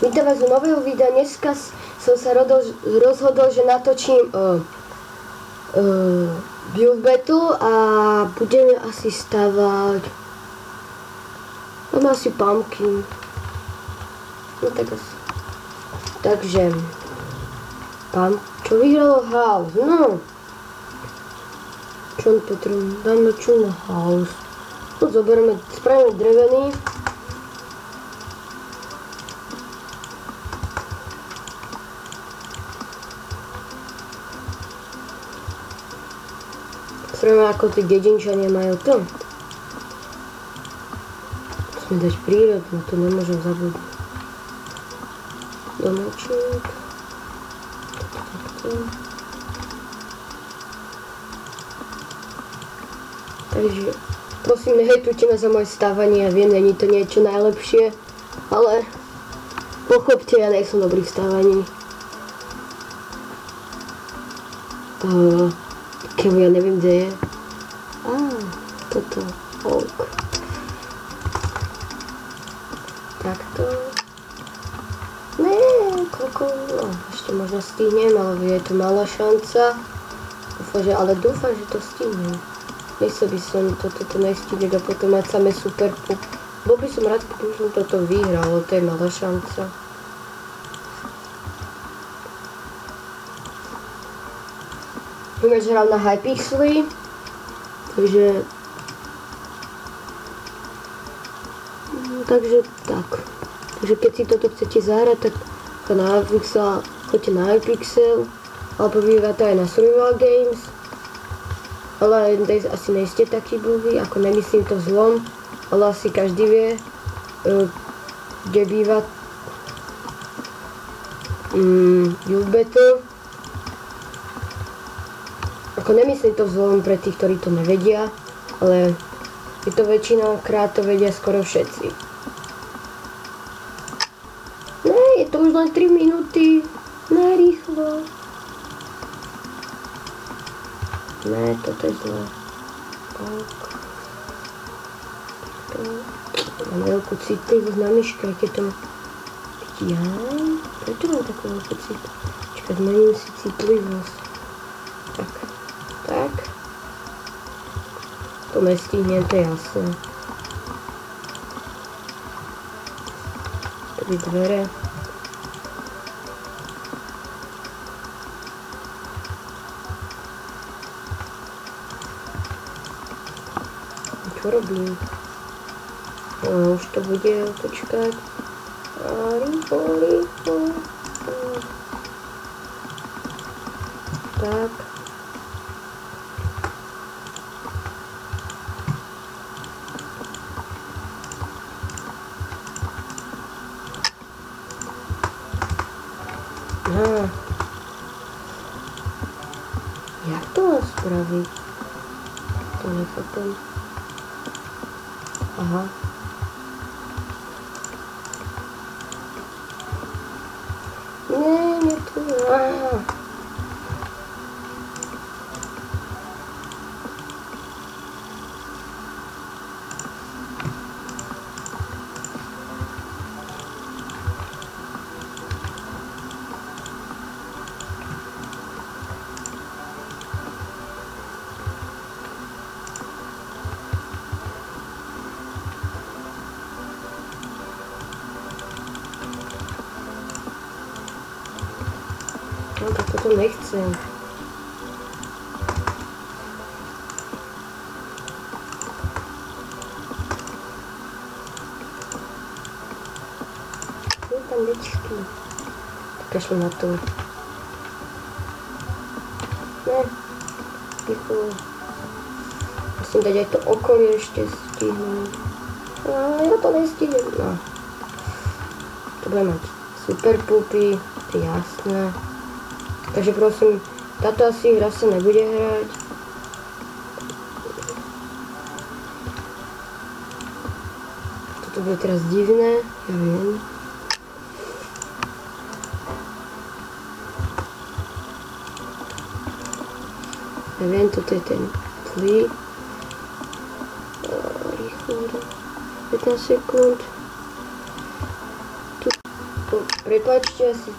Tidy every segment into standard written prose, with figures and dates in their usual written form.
Vítam vás u nového videa. Dneska som sa rozhodol, že natočím build battle a budeme asi stavať. Máme asi pumpkin. No tak asi. Takže čo vyhralo house? No. Čo on potrebuje? Dáme čo na house. No zoberieme, spravíme drevený. Spravíme ako tí dedinčania majú to. Musíme dať prírodnú, to nemôžem zabudnúť. Domeček. Takto. Takže prosím, nehejtujte ma za moje stávanie, ja viem, není to niečo najlepšie, ale pochopte, ja nejsem dobrý v stávaní. Keby ja neviem, kde je. Toto, oak. Takto. Koľko, no, ešte možno stihnem, ale je to malá šanca. Dúfam, že to stihnem. Nechcel by som toto nestihneť a potom mať samé super pup. Bol by som rád, keby som toto vyhral, ale to je malá šanca. Ináč hral na Hypixely, takže tak. Takže keď si toto chcete zahrať, tak choďte na Hypixel, alebo vyhráte aj na Survival Games. Ale asi nejste takí blbí, ako nemyslím to zlom, ale asi každý vie, kde býva build battle. Ako nemyslím to vzhľadom pre tých, ktorí to nevedia, ale je to väčšinokrát to vedia skoro všetci. Je to už len 3 minúty. Rýchlo. Toto je zlé. Mám veľkú citlivosť na myške, keď to... Prečo mám takú veľkú citlivosť? Čakaj, zmením si citlivosť. Tak. To nestihnem, to je jasné. Tady dvere. Čo robím? Už to bude počkať. Rýchlo. Tak. Jak to mám spraviť? To nechápem. Aha. Nie tu. No tak toto nechcem. Sú tam dečky. Kašlu na to. Rýchlo. Musím dať aj to okolie ešte stihnúť. Ja to nestihnem. To bude mať super pupy, to je jasné. Takže prosím, táto asi hra sa nebude hrať. Toto bude teraz divné, ja viem. Ja viem, toto je ten tlí. Rýchlo, 15 sekúnd. Prepáčte asi...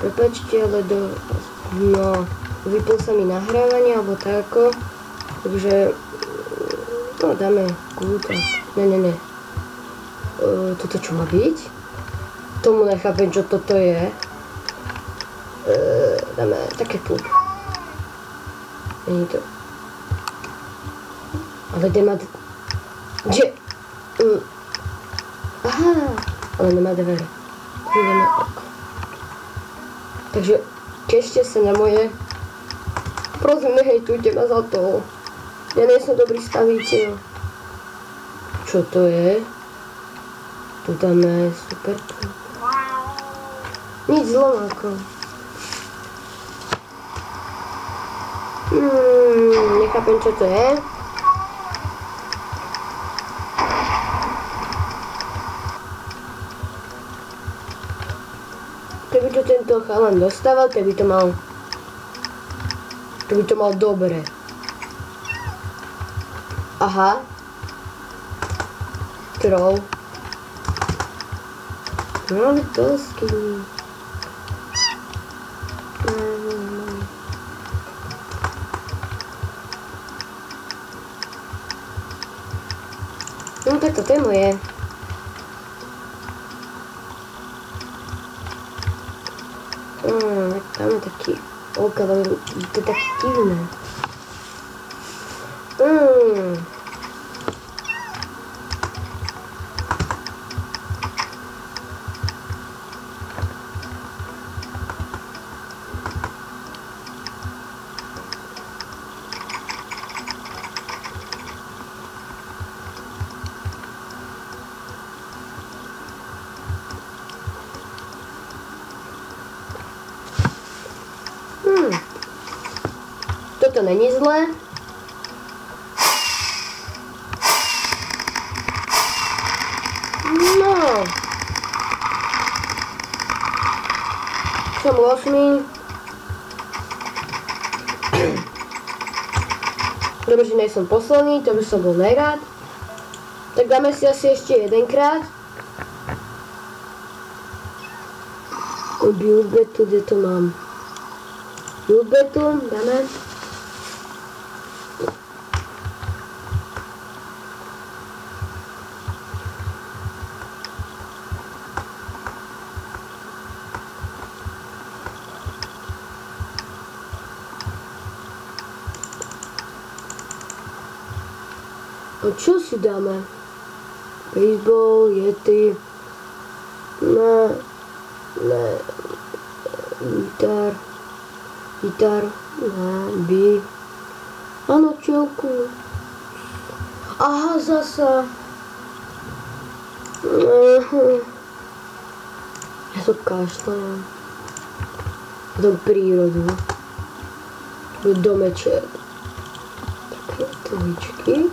Prepáčte, ale no, vypol sa mi nahrávanie, alebo tako. Takže... No, dáme kľúka. Ne. Toto čo má byť? Tomu nechápem, čo toto je. Dáme také tu. Není to. Ale kde má... Kde? Aha, ale nemá dvere. Dáme oko. Takže tešte sa na moje. Prosím, nehejtujte ma za to. Ja nie som dobrý staviteľ. Čo to je? Tu dáme super. Nič zlomáko. Nechápem, čo to je. Keby to tento chalan dostával, tak by to mal... To by to mal dobre. Aha. Troll. No ale dosky. No tak toto je moje. Tam je taký okolo, to je tak divné. Toto není zlé. No. Som 8. Dobre, že nie som posledný, to by som bol nerád. Tak dáme si asi ešte jedenkrát. Build betu, kde to mám? Build betu, dáme. A čo si dáme? Baseball, Yeti, ne, gitar, ne, B. Áno, čelku. Aha, zasa. Ja to kašľam. Do prírodu. Do domeček. Také tličky.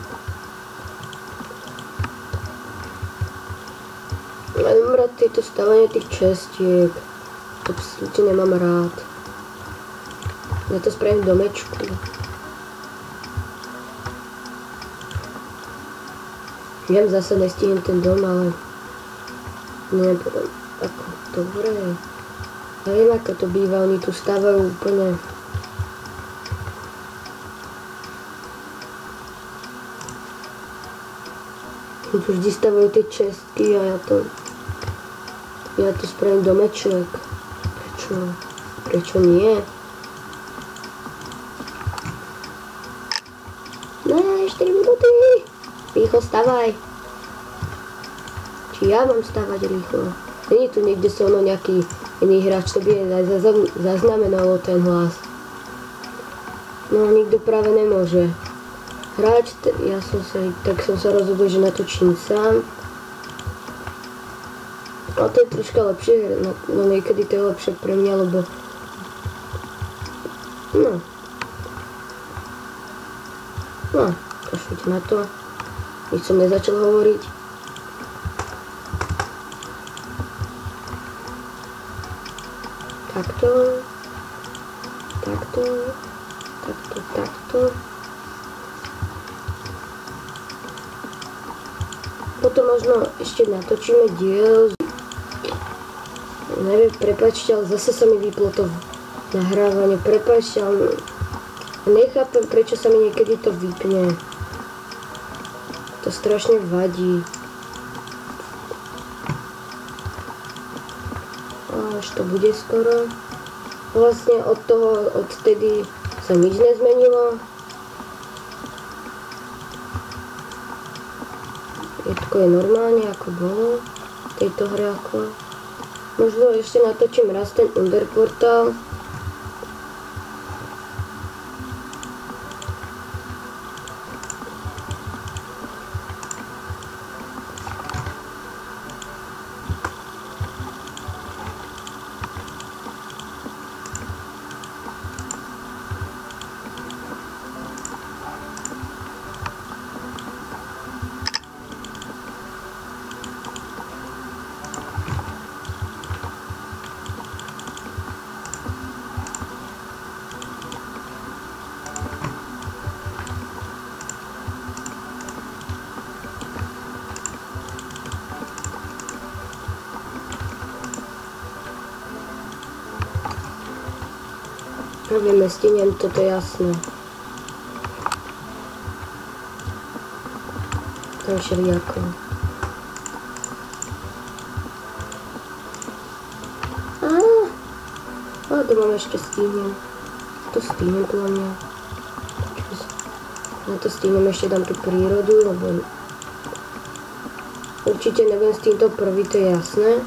Ja nemám rád tieto stavanie tých čestiek. To absolútne nemám rád. Ja to spravím v domečku. Viem, zase nestihnem ten dom, ale... Neviem potom, ako dobre. Ja viem, ako to býva, oni tu stavajú úplne... Tu vždy stavajú tie čestky a ja to spravím domeček. Prečo nie? Ne, 4 minúty. Rýchlo stavaj. Či ja mám stavať rýchlo? Není tu niekde so mnou nejaký iný hráč, to by zaznamenalo ten hlas. No, nikto práve nemôže. Hráč, tak som sa rozhodol, že natočím sám. A to je troška lepšie, no niekedy to je lepšie pre mňa, lebo... No, kašľuť na to. Nič som nezačal hovoriť. Takto. Potom možno ešte natočíme diel Neviem, prepáčte, ale zase sa mi vyplo to nahrávanie. Prepáčte, ale nechápem, prečo sa mi niekedy to vypne. To strašne vadí. Až to bude skoro. Vlastne odtedy sa nič nezmenilo. Všetko je normálne, ako bolo v tejto hre ako. Možno ešte natočím raz ten Underportál. Robíme stíniem, toto je jasné. Tam všelijako. Ale to mám ešte stíniem. To stíniem podľa mňa. Na to stíniem ešte dám tú prírodu, lebo určite nebudem s týmto prvý, to je jasné.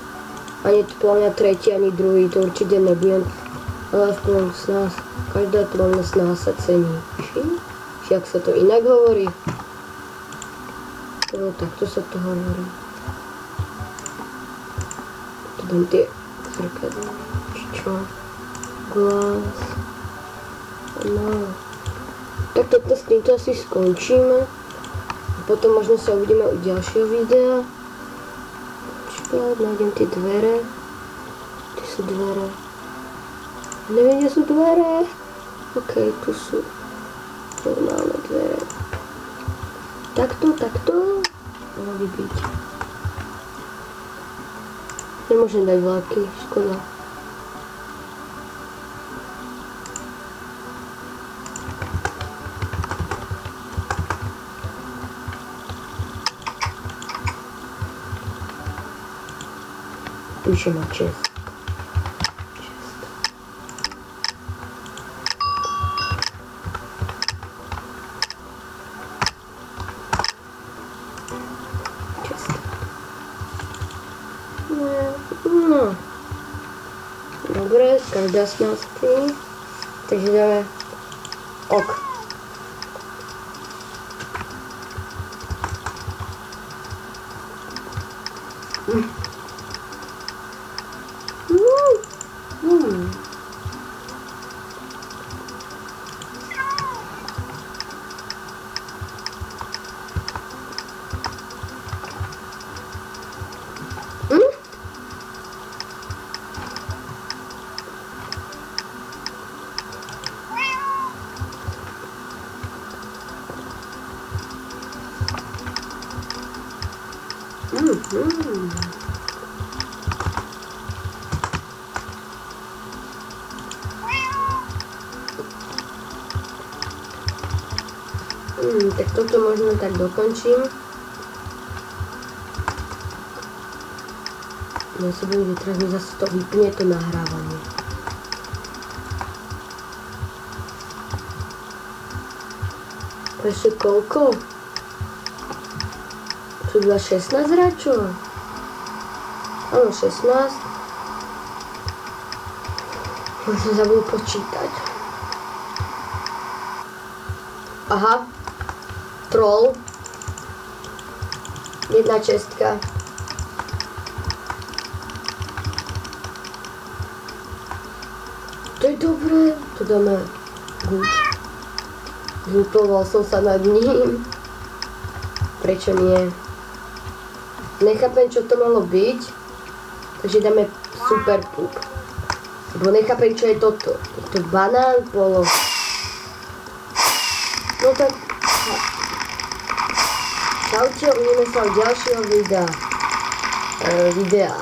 Ani podľa mňa tretí, ani druhý, to určite nebudem. Ale aspoň s nás, každá tvorba s nás sa cení. Či jak sa to inak hovorí? No takto sa to hovorí. Tu dám tie zrkadlá. Čo? Glas. No. Tak toto s týmto asi skončíme. A potom možno sa uvidíme u ďalšieho videa. Počkať, nájdem tie dvere. Tie sú dvere. Neviem, kde sú dvere. OK, tu sú normálne dvere. Takto. Mohlo by byť. Nemôžem dať vlaky, škoda. Píšem na čest. No. Dobre, každá z nás spí. Takže dáme ok. Tak toto možno tak dokončím. Ja sa budem, že teraz mi zase to vypne to nahrávanie. Ešte koľko? Sú 16 hráčov? Áno, 16. Možno zabudol počítať. Aha. Troll. 1 čestka. To je dobré. To dáme good. Zlutoval som sa nad ním. Prečo nie? Nechápem, čo to malo byť. Takže dáme super pup. Lebo nechápem, čo je toto. Je to banán, polo. No tak... Čaute, uvidíme sa u ďalšieho videa.